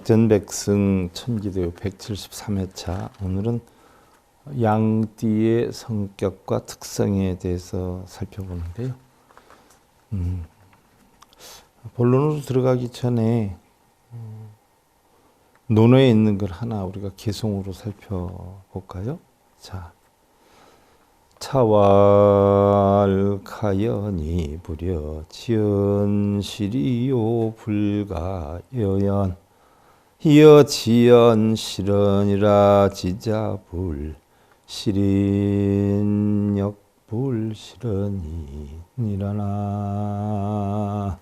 백전백승 천기대요 173회차. 오늘은 양띠의 성격과 특성에 대해서 살펴보는데요. 본론으로 들어가기 전에 논어에 있는 걸 하나 우리가 개송으로 살펴볼까요? 자, 차왈가연이 부려 지연실이요 불가여연 이어 지연실언이라 지자불 실인역불 실언이니라나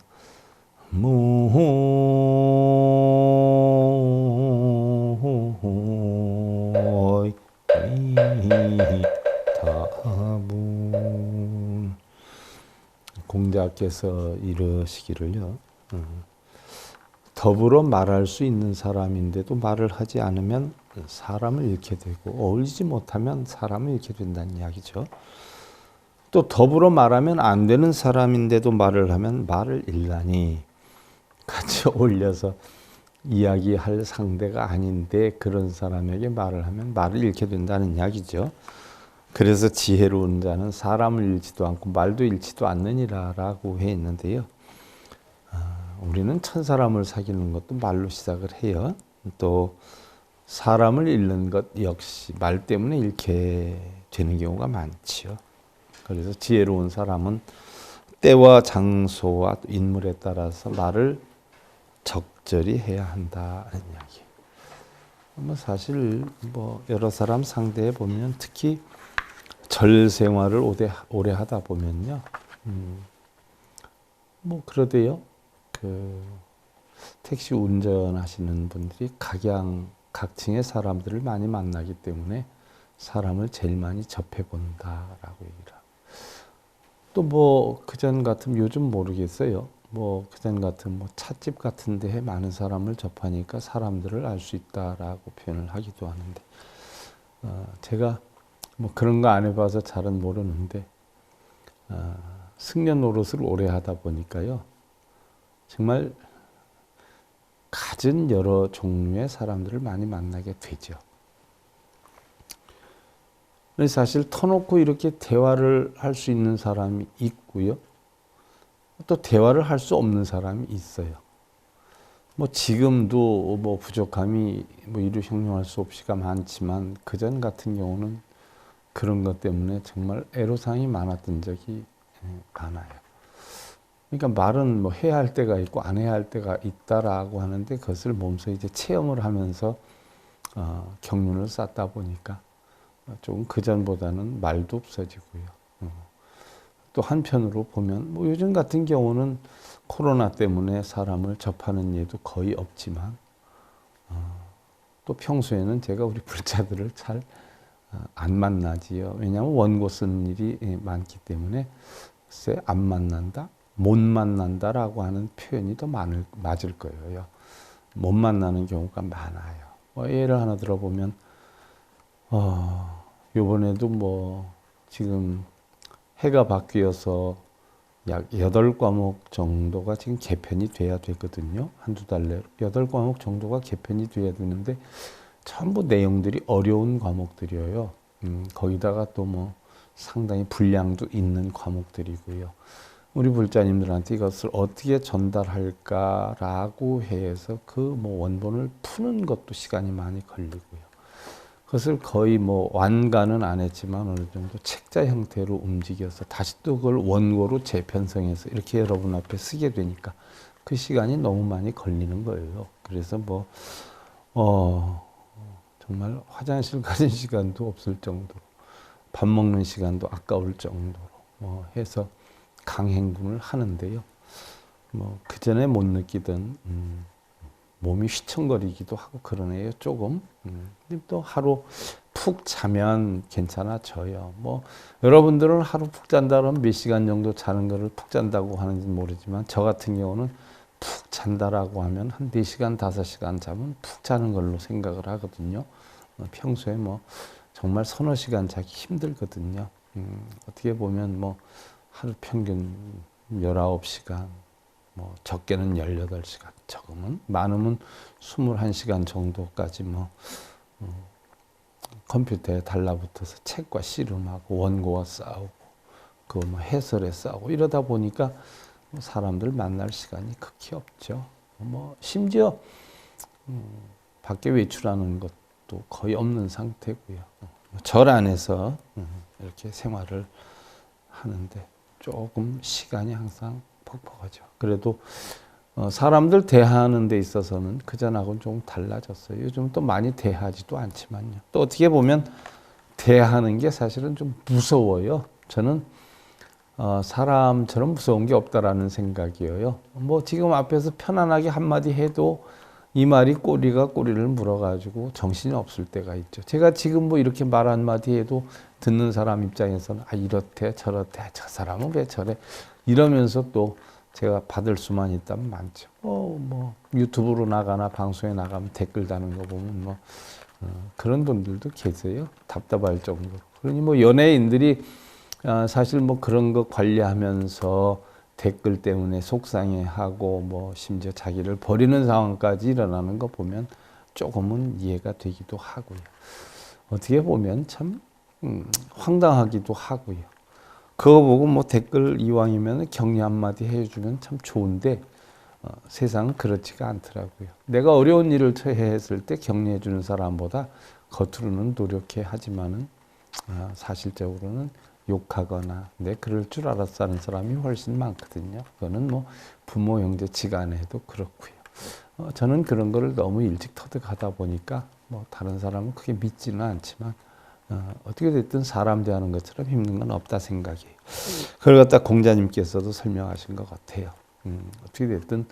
다분 공자께서 이러시기를요. 더불어 말할 수 있는 사람인데도 말을 하지 않으면 사람을 잃게 되고 어울리지 못하면 사람을 잃게 된다는 이야기죠. 또 더불어 말하면 안 되는 사람인데도 말을 하면 말을 잃나니 같이 어울려서 이야기할 상대가 아닌데 그런 사람에게 말을 하면 말을 잃게 된다는 이야기죠. 그래서 지혜로운 자는 사람을 잃지도 않고 말도 잃지도 않느니라라고 해 있는데요. 우리는 천사람을 사귀는 것도 말로 시작을 해요. 또 사람을 잃는 것 역시 말 때문에 잃게 되는 경우가 많지요. 그래서 지혜로운 사람은 때와 장소와 인물에 따라서 말을 적절히 해야 한다는 이야기. 사실 여러 사람 상대해 보면 특히 절 생활을 오래 하다 보면요, 그러대요. 택시 운전하시는 분들이 각양각층의 사람들을 많이 만나기 때문에 사람을 제일 많이 접해 본다라고 얘기를 하고. 또 그전 같으면 요즘 모르겠어요. 그전 같은 찻집 같은 데에 많은 사람을 접하니까 사람들을 알 수 있다라고 표현을 하기도 하는데, 제가 그런 거 안 해봐서 잘은 모르는데, 승려 노릇을 오래 하다 보니까요, 정말 갖은 여러 종류의 사람들을 많이 만나게 되죠. 사실 터놓고 이렇게 대화를 할 수 있는 사람이 있고요. 또 대화를 할 수 없는 사람이 있어요. 지금도 부족함이 이루 형용할 수 없이가 많지만 그전 같은 경우는 그런 것 때문에 정말 애로사항이 많았던 적이 많아요. 그러니까 말은 해야 할 때가 있고 안 해야 할 때가 있다라고 하는데 그것을 몸소 이제 체험을 하면서 경륜을 쌓다 보니까 조금 그전보다는 말도 없어지고요. 또 한편으로 보면 요즘 같은 경우는 코로나 때문에 사람을 접하는 예도 거의 없지만 또 평소에는 제가 우리 불자들을 잘 안 만나지요. 왜냐하면 원고 쓰는 일이 많기 때문에 글쎄 안 만난다, 못 만난다라고 하는 표현이 더 맞을 거예요. 못 만나는 경우가 많아요. 예를 하나 들어보면 요번에도 지금 해가 바뀌어서 약 8과목 정도가 지금 개편이 돼야 되거든요. 한두 달 내로 8과목 정도가 개편이 돼야 되는데 전부 내용들이 어려운 과목들이에요. 거기다가 또 상당히 분량도 있는 과목들이고요. 우리 불자님들한테 이것을 어떻게 전달할까라고 해서 원본을 푸는 것도 시간이 많이 걸리고요. 그것을 거의 완간은 안 했지만 어느 정도 책자 형태로 움직여서 다시 또 그걸 원고로 재편성해서 이렇게 여러분 앞에 쓰게 되니까 그 시간이 너무 많이 걸리는 거예요. 그래서 정말 화장실 가는 시간도 없을 정도로 밥 먹는 시간도 아까울 정도로 해서 강행군을 하는데요. 그전에 못 느끼던 몸이 휘청거리기도 하고 그러네요. 조금. 또 하루 푹 자면 괜찮아져요. 여러분들은 하루 푹 잔다 그러면 몇 시간 정도 자는 거를 푹 잔다고 하는지 모르지만 저 같은 경우는 푹 잔다라고 하면 한 4시간, 5시간 자면 푹 자는 걸로 생각을 하거든요. 평소에 정말 서너 시간 자기 힘들거든요. 어떻게 보면 하루 평균 19시간, 뭐 적게는 18시간, 적으면 많으면 21시간 정도까지 뭐 컴퓨터에 달라붙어서 책과 씨름하고 원고와 싸우고 그 뭐 해설에 싸우고 이러다 보니까 사람들 만날 시간이 극히 없죠. 뭐 심지어 밖에 외출하는 것도 거의 없는 상태고요. 절 안에서 이렇게 생활을 하는데 조금 시간이 항상 퍽퍽하죠. 그래도 사람들 대하는 데 있어서는 그전하고는 조금 달라졌어요. 요즘 또 많이 대하지도 않지만요. 또 어떻게 보면 대하는 게 사실은 좀 무서워요. 저는 사람처럼 무서운 게 없다라는 생각이에요. 뭐 지금 앞에서 편안하게 한마디 해도 이 말이 꼬리가 꼬리를 물어가지고 정신이 없을 때가 있죠. 제가 지금 뭐 이렇게 말 한마디 해도 듣는 사람 입장에서는 아 이렇대 저렇대 저 사람은 왜 저래 이러면서 또 제가 받을 수만 있다면 많죠. 뭐 유튜브로 나가나 방송에 나가면 댓글 다는 거 보면 뭐 그런 분들도 계세요. 답답할 정도로. 그러니 뭐 연예인들이 사실 뭐 그런 거 관리하면서 댓글 때문에 속상해하고 뭐 심지어 자기를 버리는 상황까지 일어나는 거 보면 조금은 이해가 되기도 하고요. 어떻게 보면 참 황당하기도 하고요. 그거 보고 뭐 댓글 이왕이면 격려 한마디 해주면 참 좋은데 세상은 그렇지가 않더라고요. 내가 어려운 일을 처했을 때 격려해 주는 사람보다 겉으로는 노력해 하지만은 사실적으로는 욕하거나 내 그럴 줄 알았어 하는 사람이 훨씬 많거든요. 그거는 뭐 부모 형제 지간에도 그렇고요. 저는 그런 거를 너무 일찍 터득하다 보니까 뭐 다른 사람은 크게 믿지는 않지만 어떻게 됐든 사람 대하는 것처럼 힘든 건 없다 생각이에요. 그걸 갖다 공자님께서도 설명하신 것 같아요. 어떻게 됐든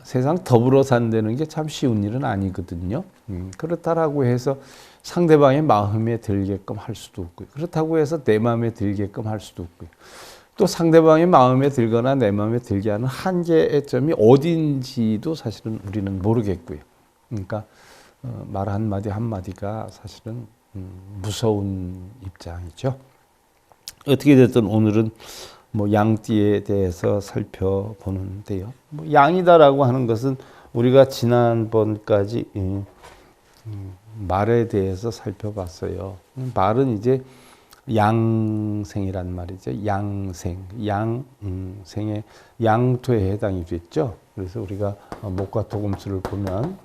세상 더불어 산다는 게 참 쉬운 일은 아니거든요. 그렇다라고 해서 상대방의 마음에 들게끔 할 수도 없고요. 그렇다고 해서 내 마음에 들게끔 할 수도 없고요. 또 상대방의 마음에 들거나 내 마음에 들게 하는 한계의 점이 어딘지도 사실은 우리는 모르겠고요. 그러니까 말 한마디 한마디가 사실은 무서운 입장이죠. 어떻게 됐든 오늘은 뭐 양띠에 대해서 살펴보는데요. 뭐 양이다라고 하는 것은 우리가 지난번까지 말에 대해서 살펴봤어요. 말은 이제 양생이란 말이죠. 양생, 양생의 양토에 해당이 됐죠. 그래서 우리가 목과 토금수를 보면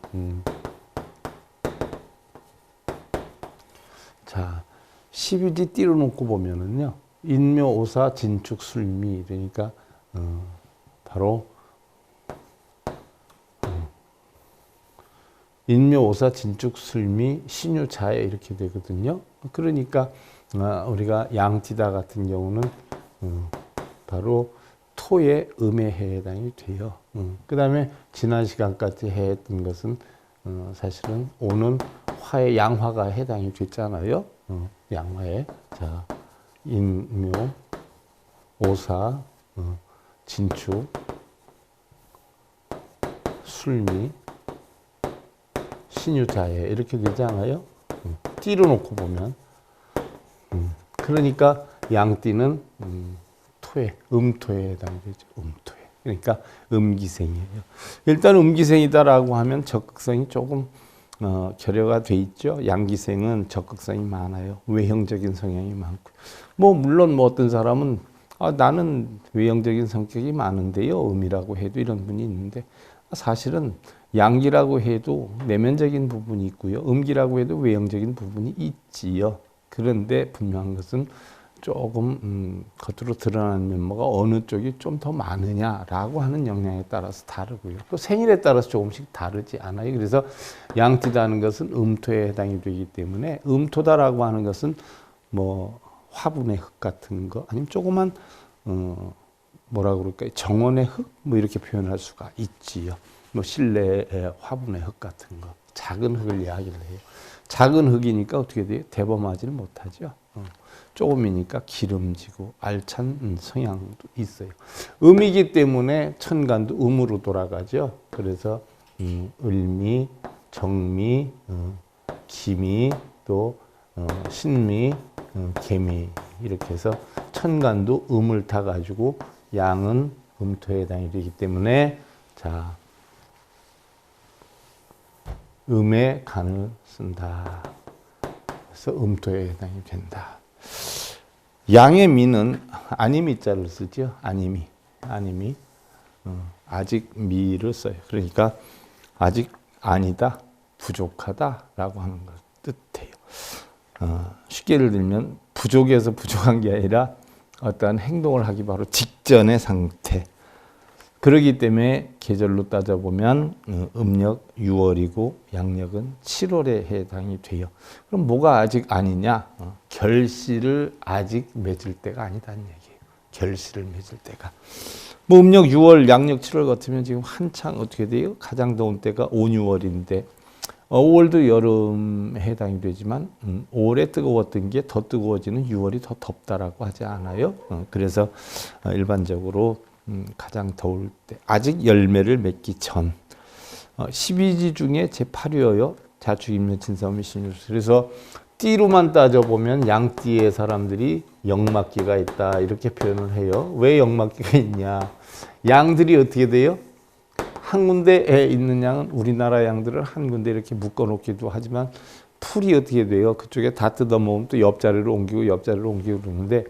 자 12지 띠로 놓고 보면은요. 인묘, 오사, 진축, 술미 그러니까 바로 인묘, 오사, 진축, 술미, 신유, 자해 이렇게 되거든요. 그러니까 우리가 양띠다 같은 경우는 바로 토의 음에 해당이 돼요. 그 다음에 지난 시간까지 했던 것은 사실은 오는 화의 양화가 해당이 됐잖아요. 양화에 자 인묘, 오사, 진축, 술미, 신유자해 이렇게 되잖아요. 띠로 놓고 보면 그러니까 양띠는 토에 음토에 해당되죠. 음토에 그러니까 음기생이에요. 일단 음기생이다라고 하면 적극성이 조금 결여가 돼 있죠. 양기생은 적극성이 많아요. 외형적인 성향이 많고 뭐 물론 뭐 어떤 사람은 나는 외형적인 성격이 많은데요. 음이라고 해도 이런 분이 있는데 사실은 양기라고 해도 내면적인 부분이 있고요. 음기라고 해도 외형적인 부분이 있지요. 그런데 분명한 것은 조금 겉으로 드러나는 면모가 어느 쪽이 좀 더 많으냐라고 하는 영향에 따라서 다르고요. 또 생일에 따라서 조금씩 다르지 않아요. 그래서 양띠다는 것은 음토에 해당이 되기 때문에 음토다라고 하는 것은 뭐 화분의 흙 같은 거 아니면 조그만 뭐라 그럴까요? 정원의 흙 뭐 이렇게 표현할 수가 있지요. 뭐 실내의 화분의 흙 같은 거 작은 흙을 이야기를 해요. 작은 흙이니까 어떻게 돼요? 대범하지는 못하죠. 조금이니까 기름지고 알찬 성향도 있어요. 음이기 때문에 천간도 음으로 돌아가죠. 그래서 을미, 정미, 기미, 또 신미, 개미 이렇게 해서 천간도 음을 타가지고 양은 음토에 해당이 되기 때문에 자 음의 간을 쓴다. 그래서 음토에 해당이 된다. 양의 미는 아니미자를 쓰죠. 아니미. 아직 미를 써요. 그러니까 아직 아니다, 부족하다라고 하는 걸 뜻해요. 쉽게 예를 들면 부족해서 부족한 게 아니라 어떠한 행동을 하기 바로 직전의 상태. 그러기 때문에 계절로 따져보면 음력 6월이고 양력은 7월에 해당이 돼요. 그럼 뭐가 아직 아니냐? 결실을 아직 맺을 때가 아니다는 얘기예요. 결실을 맺을 때가. 뭐 음력 6월, 양력 7월 같으면 지금 한창 어떻게 돼요? 가장 더운 때가 5, 6월인데 5월도 여름에 해당이 되지만 5월에 뜨거웠던 게 더 뜨거워지는 6월이 더 덥다라고 하지 않아요? 그래서 일반적으로 가장 더울 때 아직 열매를 맺기 전 12지 중에 제8위여요. 자축인묘 진사오미 신유수. 그래서 띠로만 따져보면 양띠의 사람들이 역막기가 있다 이렇게 표현을 해요. 왜 역막기가 있냐? 양들이 어떻게 돼요? 한 군데에 있는 양은 우리나라 양들을 한 군데 이렇게 묶어놓기도 하지만 풀이 어떻게 돼요? 그쪽에 다 뜯어먹으면 또 옆자리로 옮기고 그러는데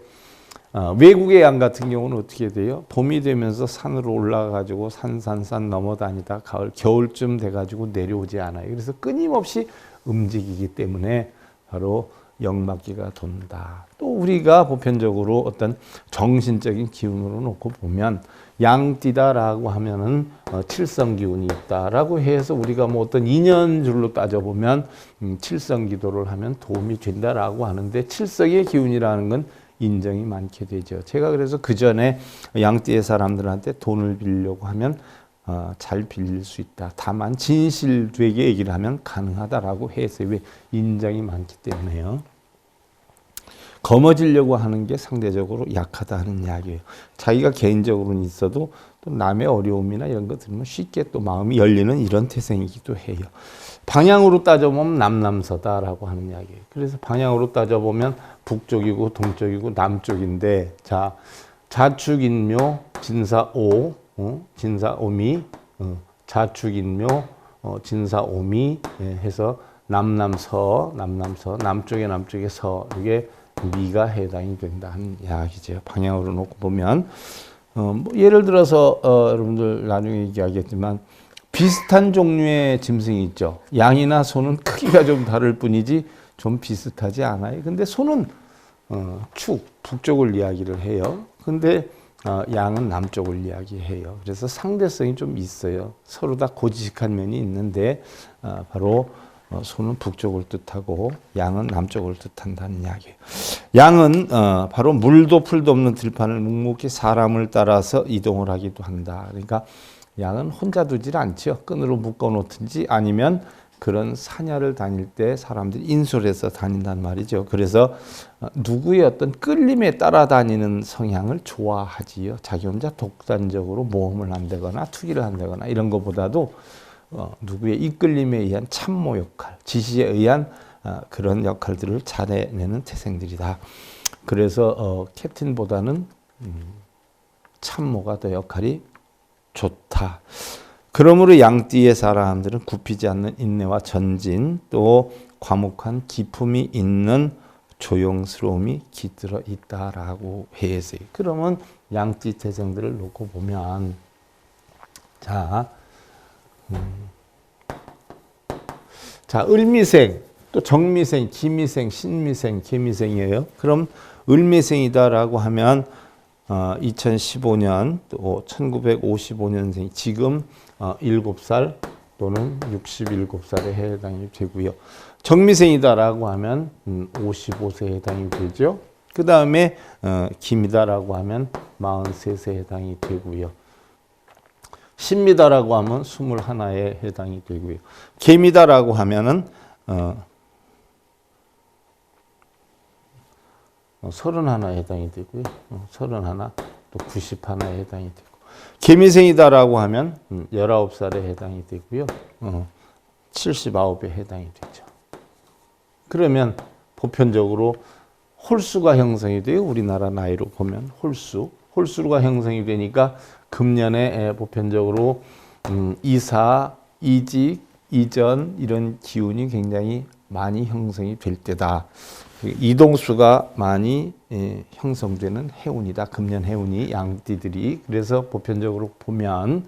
외국의 양 같은 경우는 어떻게 돼요? 봄이 되면서 산으로 올라가가지고 산 넘어다니다 겨울쯤 돼가지고 내려오지 않아요. 그래서 끊임없이 움직이기 때문에 바로 역막기가 돈다. 또 우리가 보편적으로 어떤 정신적인 기운으로 놓고 보면 양띠다라고 하면은 칠성 기운이 있다라고 해서 우리가 뭐 어떤 인연줄로 따져보면 칠성기도를 하면 도움이 된다라고 하는데 칠성의 기운이라는 건 인정이 많게 되죠. 제가 그래서 그 전에 양띠의 사람들한테 돈을 빌려고 하면 잘 빌릴 수 있다. 다만 진실되게 얘기를 하면 가능하다라고 해서 왜 인정이 많기 때문에요. 거머쥐려고 하는 게 상대적으로 약하다 하는 이야기예요. 자기가 개인적으로는 있어도 또 남의 어려움이나 이런 거 들으면 쉽게 또 마음이 열리는 이런 태생이기도 해요. 방향으로 따져보면 남남서다라고 하는 이야기예요. 그래서 방향으로 따져보면 북쪽이고 동쪽이고 남쪽인데 자 자축인묘 진사오 진사오미 자축인묘 진사오미 해서 남남서 남쪽에 서 이게 미가 해당이 된다는 이야기죠. 방향으로 놓고 보면 뭐 예를 들어서 여러분들 나중에 얘기하겠지만 비슷한 종류의 짐승이 있죠. 양이나 소는 크기가 좀 다를 뿐이지 좀 비슷하지 않아요. 근데 소는 북쪽을 이야기를 해요. 근데 양은 남쪽을 이야기해요. 그래서 상대성이 좀 있어요. 서로 다 고지식한 면이 있는데 바로 소는 북쪽을 뜻하고 양은 남쪽을 뜻한다는 이야기예요. 양은 바로 물도 풀도 없는 들판을 묵묵히 사람을 따라서 이동을 하기도 한다. 그러니까 양은 혼자 두질 않죠. 끈으로 묶어 놓든지 아니면 그런 사냐를 다닐 때 사람들이 인솔해서 다닌단 말이죠. 그래서 누구의 어떤 끌림에 따라다니는 성향을 좋아하지요. 자기 혼자 독단적으로 모험을 한다거나 투기를 한다거나 이런 것보다도 누구의 이끌림에 의한 참모 역할, 지시에 의한 그런 역할들을 잘해내는 태생들이다. 그래서 캡틴보다는 참모가 더 역할이 좋다. 그러므로 양띠의 사람들은 굽히지 않는 인내와 전진 또 과묵한 기품이 있는 조용스러움이 깃들어 있다라고 해서 그러면 양띠 태생들을 놓고 보면 자 을미생 또 정미생, 기미생, 신미생, 개미생이에요. 그럼 을미생이다라고 하면 2015년 또 1955년생 지금 7살 또는 67살에 해당이 되고요. 정미생이다라고 하면 55세에 해당이 되죠. 그 다음에 기미다라고 하면 43세에 해당이 되고요. 신미다라고 하면 21에 해당이 되고요. 개미다라고 하면은 31에 해당이 되고요. 31, 또 91에 해당이 되고. 개미생이다라고 하면 19살에 해당이 되고요. 79에 해당이 되죠. 그러면 보편적으로 홀수가 형성이 돼요. 우리나라 나이로 보면 홀수가 형성이 되니까 금년에 보편적으로 이사, 이직, 이전 이런 기운이 굉장히 많이 형성이 될 때다. 이동수가 많이 형성되는 해운이다. 금년 해운이 양띠들이. 그래서 보편적으로 보면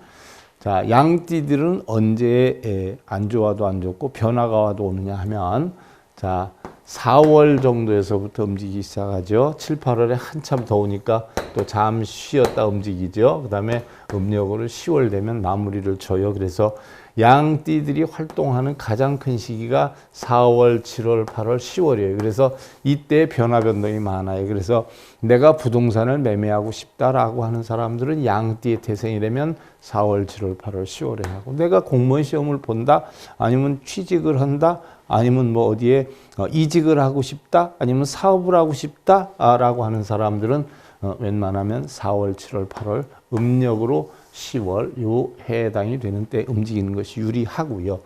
자, 양띠들은 언제 안 좋아도 안 좋고 변화가 와도 오느냐 하면 자, 4월 정도에서부터 움직이기 시작하죠. 7, 8월에 한참 더우니까 또 잠시 쉬었다 움직이죠. 그 다음에 음력으로 10월 되면 마무리를 줘요. 그래서 양띠들이 활동하는 가장 큰 시기가 4월, 7월, 8월, 10월이에요. 그래서 이때 변화 변동이 많아요. 그래서 내가 부동산을 매매하고 싶다라고 하는 사람들은 양띠의 태생이라면 4월, 7월, 8월, 10월에 하고, 내가 공무원 시험을 본다, 아니면 취직을 한다, 아니면 뭐 어디에 이직을 하고 싶다, 아니면 사업을 하고 싶다라고 하는 사람들은 웬만하면 4월, 7월, 8월 음력으로 10월 요 해당이 되는 때 움직이는 것이 유리하고요.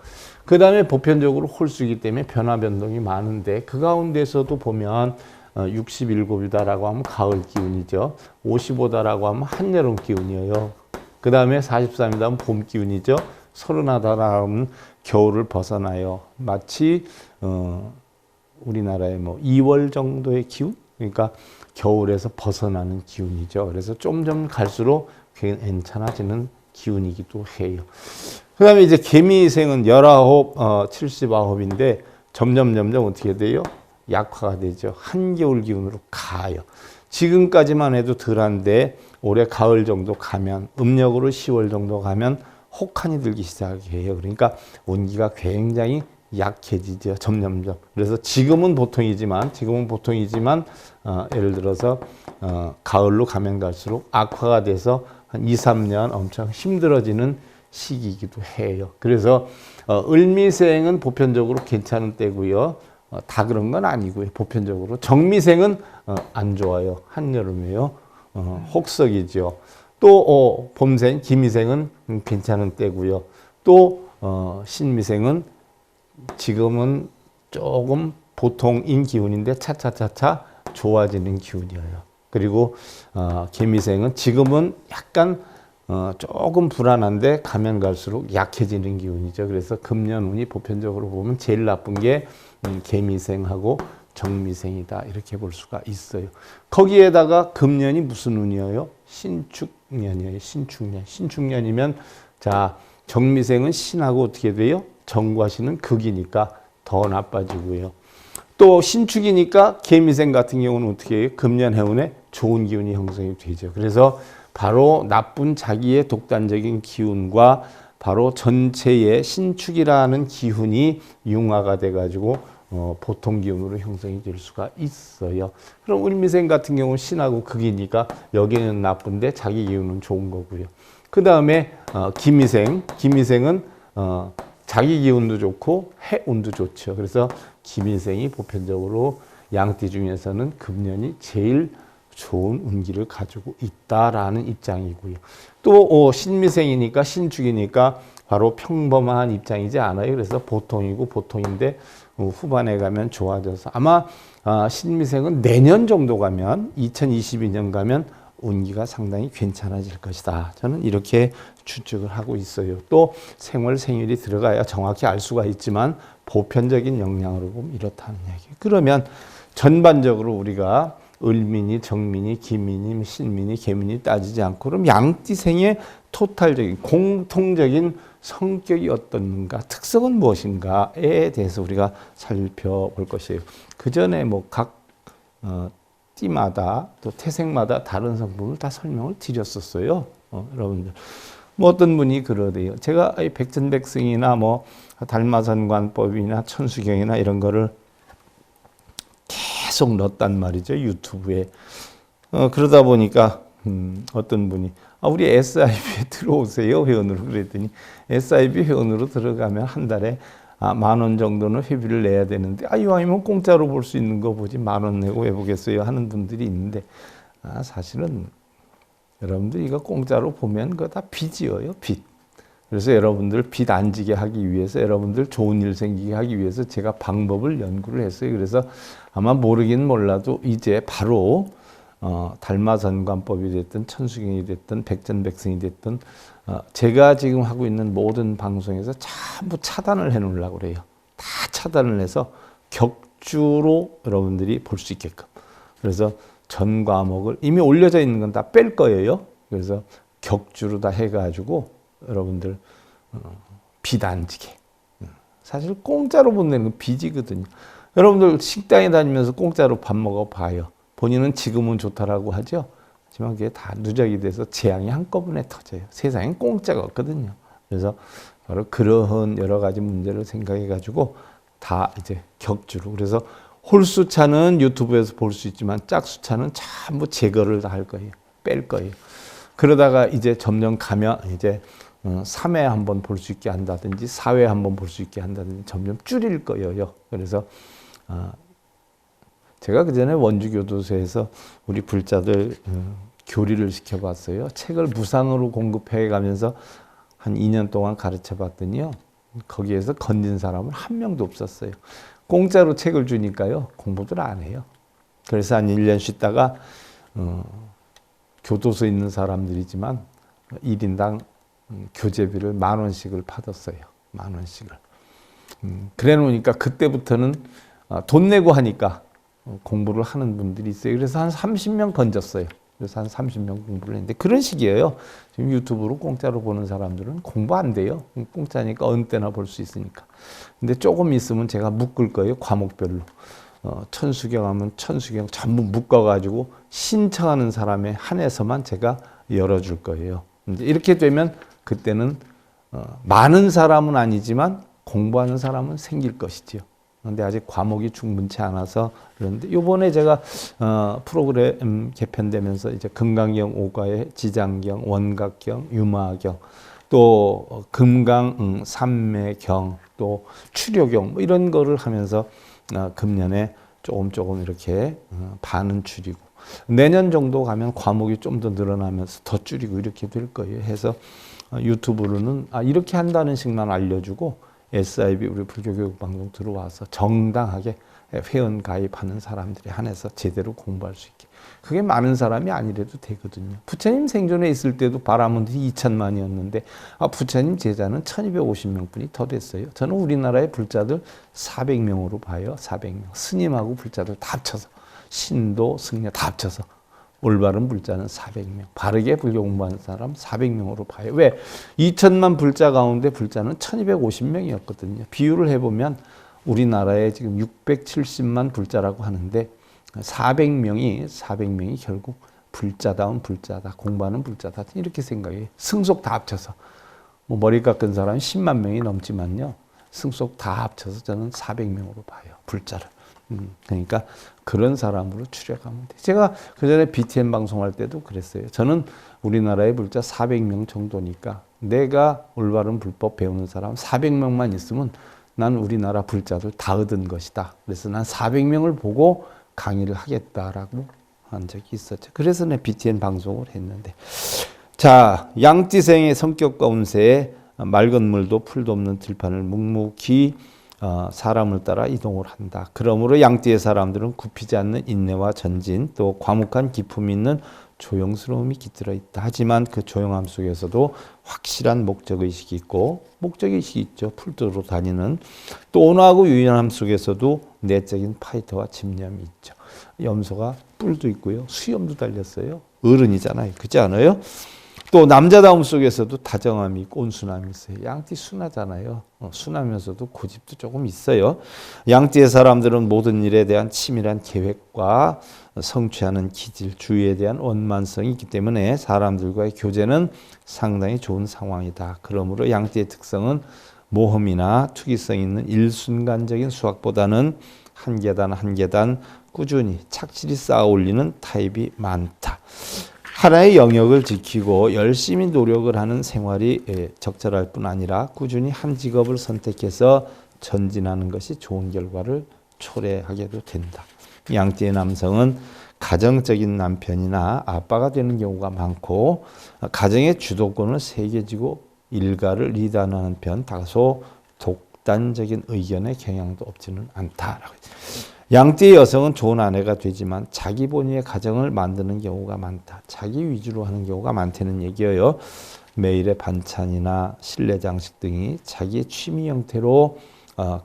그 다음에 보편적으로 홀수이기 때문에 변화 변동이 많은데 그 가운데서도 보면 67이다라고 하면 가을 기운이죠. 55다라고 하면 한여름 기운이에요. 그 다음에 43이다 하면 봄 기운이죠. 30다라고 하면 겨울을 벗어나요. 마치 우리나라의 뭐 2월 정도의 기운? 그러니까 겨울에서 벗어나는 기운이죠. 그래서 점점 갈수록 괜찮아지는 기운이기도 해요. 그 다음에 이제 개미생은 19, 79인데 점점 어떻게 돼요? 약화가 되죠. 한겨울 기운으로 가요. 지금까지만 해도 덜한데 올해 가을 정도 가면, 음력으로 10월 정도 가면 혹한이 들기 시작해요. 그러니까 온기가 굉장히 약해지죠. 점점점. 그래서 지금은 보통이지만 예를 들어서 가을로 가면 갈수록 악화가 돼서 한 2, 3년 엄청 힘들어지는 시기이기도 해요. 그래서 을미생은 보편적으로 괜찮은 때고요. 다 그런 건 아니고요. 보편적으로 정미생은 안 좋아요. 한여름이에요. 혹석이죠. 또 봄생, 기미생은 괜찮은 때고요. 또 신미생은 지금은 조금 보통인 기운인데 차차차차 좋아지는 기운이에요. 그리고 개미생은 지금은 약간 조금 불안한데 가면 갈수록 약해지는 기운이죠. 그래서 금년 운이 보편적으로 보면 제일 나쁜 게 개미생하고 정미생이다, 이렇게 볼 수가 있어요. 거기에다가 금년이 무슨 운이에요? 신축년이에요. 신축년이면 자, 정미생은 신하고 어떻게 돼요? 정과 신은 극이니까 더 나빠지고요. 또 신축이니까 개미생 같은 경우는 어떻게 해요? 금년 해운에 좋은 기운이 형성이 되죠. 그래서 바로 나쁜 자기의 독단적인 기운과 바로 전체의 신축이라는 기운이 융화가 돼가지고 보통 기운으로 형성이 될 수가 있어요. 그럼 을미생 같은 경우는 신하고 극이니까 여기는 나쁜데 자기 기운은 좋은 거고요. 그 다음에 기미생은 자기 기운도 좋고 해운도 좋죠. 그래서 기미생이 보편적으로 양띠 중에서는 금년이 제일 좋은 운기를 가지고 있다라는 입장이고요. 또 신미생이니까 신축이니까 바로 평범한 입장이지 않아요. 그래서 보통인데 후반에 가면 좋아져서 아마 신미생은 내년 정도 가면 2022년 가면 운기가 상당히 괜찮아질 것이다. 저는 이렇게 추측을 하고 있어요. 또 생일이 들어가야 정확히 알 수가 있지만 보편적인 영향으로 보면 이렇다는 얘기예요. 그러면 전반적으로 우리가 을민이, 정민이, 기민이, 신민이, 개민이 따지지 않고 그럼 양띠생의 토탈적인 공통적인 성격이 어떤가, 특성은 무엇인가에 대해서 우리가 살펴볼 것이에요. 그 전에 뭐 각 띠마다 또 태생마다 다른 성분을 다 설명을 드렸었어요. 여러분들. 뭐 어떤 분이 그러대요. 제가 백전백승이나 뭐 달마선관법이나 천수경이나 이런 거를 계속 넣었단 말이죠. 유튜브에. 그러다 보니까 어떤 분이 우리 SIB에 들어오세요, 회원으로. 그랬더니 SIB 회원으로 들어가면 한 달에 10,000원 정도는 회비를 내야 되는데 이왕이면 공짜로 볼 수 있는 거 보지 10,000원 내고 왜 보겠어요 하는 분들이 있는데 사실은 여러분들 이거 공짜로 보면 그거 다 빚이에요, 빚. 그래서 여러분들 빚 안 지게 하기 위해서, 여러분들 좋은 일 생기게 하기 위해서 제가 방법을 연구를 했어요. 그래서 아마 모르긴 몰라도 이제 바로 달마선관법이 됐든 천수경이 됐든 백전백승이 됐든 제가 지금 하고 있는 모든 방송에서 전부 차단을 해 놓으려고 그래요. 다 차단을 해서 격주로 여러분들이 볼 수 있게끔. 그래서 전 과목을 이미 올려져 있는 건 다 뺄 거예요. 그래서 격주로 다 해가지고 여러분들 비단지게. 사실 공짜로 보내는 건 빚이거든요. 여러분들 식당에 다니면서 공짜로 밥 먹어봐요. 본인은 지금은 좋다라고 하죠. 하지만 그게 다 누적이 돼서 재앙이 한꺼번에 터져요. 세상엔 공짜가 없거든요. 그래서 바로 그러한 여러 가지 문제를 생각해가지고 다 이제 격주로. 그래서 홀수차는 유튜브에서 볼 수 있지만 짝수차는 전부 제거를 다 할 거예요. 뺄 거예요. 그러다가 이제 점점 가면 이제 3회 한번 볼 수 있게 한다든지 4회 한번 볼 수 있게 한다든지 점점 줄일 거예요. 그래서 제가 그전에 원주교도소에서 우리 불자들 교리를 시켜봤어요. 책을 무상으로 공급해 가면서 한 2년 동안 가르쳐 봤더니요. 거기에서 건진 사람은 한 명도 없었어요. 공짜로 책을 주니까요. 공부들 안 해요. 그래서 한 1년 쉬다가 교도소에 있는 사람들이지만 1인당 교재비를 10,000원씩을 받았어요. 10,000원씩을. 그래 놓으니까 그때부터는 돈 내고 하니까 공부를 하는 분들이 있어요. 그래서 한 30명 건졌어요. 그래서 한 30명 공부를 했는데 그런 식이에요. 지금 유튜브로 공짜로 보는 사람들은 공부 안 돼요. 공짜니까 어느 때나 볼 수 있으니까. 근데 조금 있으면 제가 묶을 거예요. 과목별로. 천수경 하면 천수경 전부 묶어가지고 신청하는 사람에 한해서만 제가 열어줄 거예요. 이제 이렇게 되면 그때는 많은 사람은 아니지만 공부하는 사람은 생길 것이지요. 그런데 아직 과목이 충분치 않아서 그런데 이번에 제가 프로그램 개편되면서 이제 금강경 5과에 지장경, 원각경, 유마경, 또 금강 삼매경, 또 추료경 뭐 이런 거를 하면서 금년에 조금 이렇게 반은 줄이고 내년 정도 가면 과목이 좀 더 늘어나면서 더 줄이고 이렇게 될 거예요. 해서 유튜브로는 이렇게 한다는 식만 알려주고 SIB 우리 불교교육방송 들어와서 정당하게 회원 가입하는 사람들이 한해서 제대로 공부할 수 있게. 그게 많은 사람이 아니래도 되거든요. 부처님 생존에 있을 때도 바라문들이 2,000만이었는데 부처님 제자는 1,250명뿐이 더 됐어요. 저는 우리나라의 불자들 400명으로 봐요. 400명. 스님하고 불자들 다 합쳐서. 신도, 승려 다 합쳐서. 올바른 불자는 400명. 바르게 불교 공부하는 사람 400명으로 봐요. 왜? 2천만 불자 가운데 불자는 1250명이었거든요. 비율을 해보면 우리나라에 지금 670만 불자라고 하는데 400명이 결국 불자다운 불자다. 공부하는 불자다. 이렇게 생각해요. 승속 다 합쳐서. 뭐 머리 깎은 사람이 10만 명이 넘지만요. 승속 다 합쳐서 저는 400명으로 봐요. 불자를. 그러니까 그런 사람으로 추려가면 돼. 제가 그전에 BTN 방송할 때도 그랬어요. 저는 우리나라의 불자 400명 정도니까 내가 올바른 불법 배우는 사람 400명만 있으면 난 우리나라 불자들 다 얻은 것이다. 그래서 난 400명을 보고 강의를 하겠다라고 한 적이 있었죠. 그래서 내 BTN 방송을 했는데 자, 양띠생의 성격과 운세에 맑은 물도 풀도 없는 들판을 묵묵히 사람을 따라 이동을 한다. 그러므로 양띠의 사람들은 굽히지 않는 인내와 전진 또 과묵한 기품이 있는 조용스러움이 깃들어 있다. 하지만 그 조용함 속에서도 확실한 목적의식이 있고 목적의식이 있죠. 풀도로 다니는 또 온화하고 유연함 속에서도 내적인 파이터와 집념이 있죠. 염소가 뿔도 있고요. 수염도 달렸어요. 어른이잖아요. 그렇지 않아요? 또 남자다움 속에서도 다정함이 있고 온순함이 있어요. 양띠 순하잖아요. 순하면서도 고집도 조금 있어요. 양띠의 사람들은 모든 일에 대한 치밀한 계획과 성취하는 기질, 주의에 대한 원만성이 있기 때문에 사람들과의 교제는 상당히 좋은 상황이다. 그러므로 양띠의 특성은 모험이나 투기성 있는 일순간적인 수확보다는 한 계단 한 계단 꾸준히 착실히 쌓아 올리는 타입이 많다. 하나의 영역을 지키고 열심히 노력을 하는 생활이 적절할 뿐 아니라 꾸준히 한 직업을 선택해서 전진하는 것이 좋은 결과를 초래하게도 된다. 양띠의 남성은 가정적인 남편이나 아빠가 되는 경우가 많고 가정의 주도권을 세게 쥐고 일가를 리드하는 편 다소 독단적인 의견의 경향도 없지는 않다라고. 양띠의 여성은 좋은 아내가 되지만 자기 본위의 가정을 만드는 경우가 많다. 자기 위주로 하는 경우가 많다는 얘기예요. 매일의 반찬이나 실내 장식 등이 자기의 취미 형태로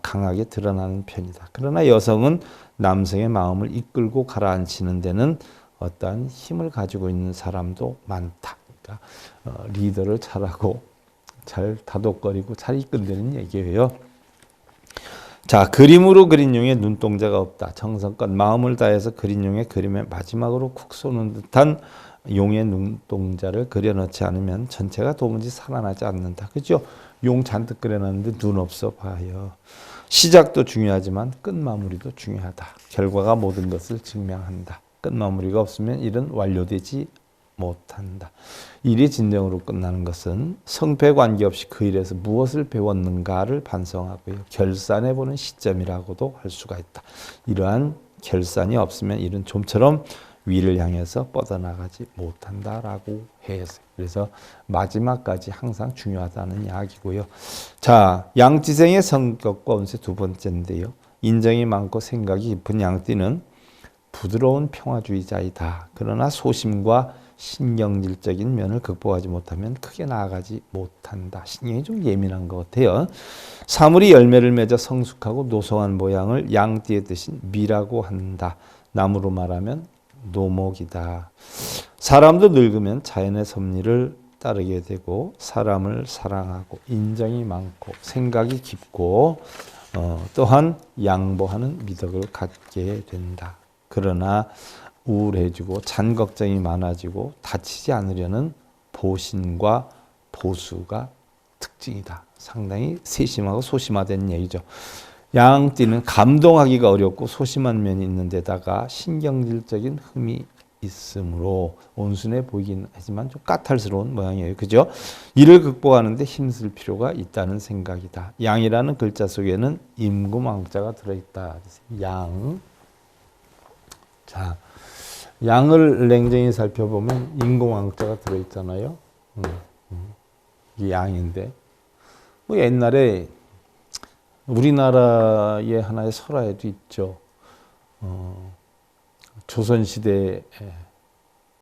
강하게 드러나는 편이다. 그러나 여성은 남성의 마음을 이끌고 가라앉히는 데는 어떠한 힘을 가지고 있는 사람도 많다. 그러니까 리더를 잘하고 잘 다독거리고 잘 이끈다는 얘기예요. 자, 그림으로 그린 용의 눈동자가 없다. 정성껏 마음을 다해서 그린 용의 그림에 마지막으로 쿡 쏘는 듯한 용의 눈동자를 그려넣지 않으면 전체가 도무지 살아나지 않는다. 그죠? 용 잔뜩 그려놨는데 눈 없어 봐요. 시작도 중요하지만 끝마무리도 중요하다. 결과가 모든 것을 증명한다. 끝마무리가 없으면 일은 완료되지 못한다. 일이 진정으로 끝나는 것은 성패 관계없이 그 일에서 무엇을 배웠는가를 반성하고요. 결산해보는 시점이라고도 할 수가 있다. 이러한 결산이 없으면 일은 좀처럼 위를 향해서 뻗어나가지 못한다라고 해서 그래서 마지막까지 항상 중요하다는 이야기고요. 자, 양지생의 성격과 운세 두 번째인데요. 인정이 많고 생각이 깊은 양띠는 부드러운 평화주의자이다. 그러나 소심과 신경질적인 면을 극복하지 못하면 크게 나아가지 못한다. 신경이 좀 예민한 것 같아요. 사물이 열매를 맺어 성숙하고 노성한 모양을 양띠의 뜻인 미라고 한다. 나무로 말하면 노목이다. 사람도 늙으면 자연의 섭리를 따르게 되고 사람을 사랑하고 인정이 많고 생각이 깊고 또한 양보하는 미덕을 갖게 된다. 그러나 우울해지고 잔 걱정이 많아지고 다치지 않으려는 보신과 보수가 특징이다. 상당히 세심하고 소심하다는 얘기죠. 양띠는 감동하기가 어렵고 소심한 면이 있는 데다가 신경질적인 흠이 있으므로 온순해 보이긴 하지만 좀 까탈스러운 모양이에요. 그죠? 이를 극복하는 데 힘쓸 필요가 있다는 생각이다. 양이라는 글자 속에는 임금왕자가 들어있다. 양. 자, 양을 냉정히 살펴보면 임금왕자가 들어있잖아요. 이게 양인데 뭐 옛날에 우리나라의 하나의 설화에도 있죠. 조선시대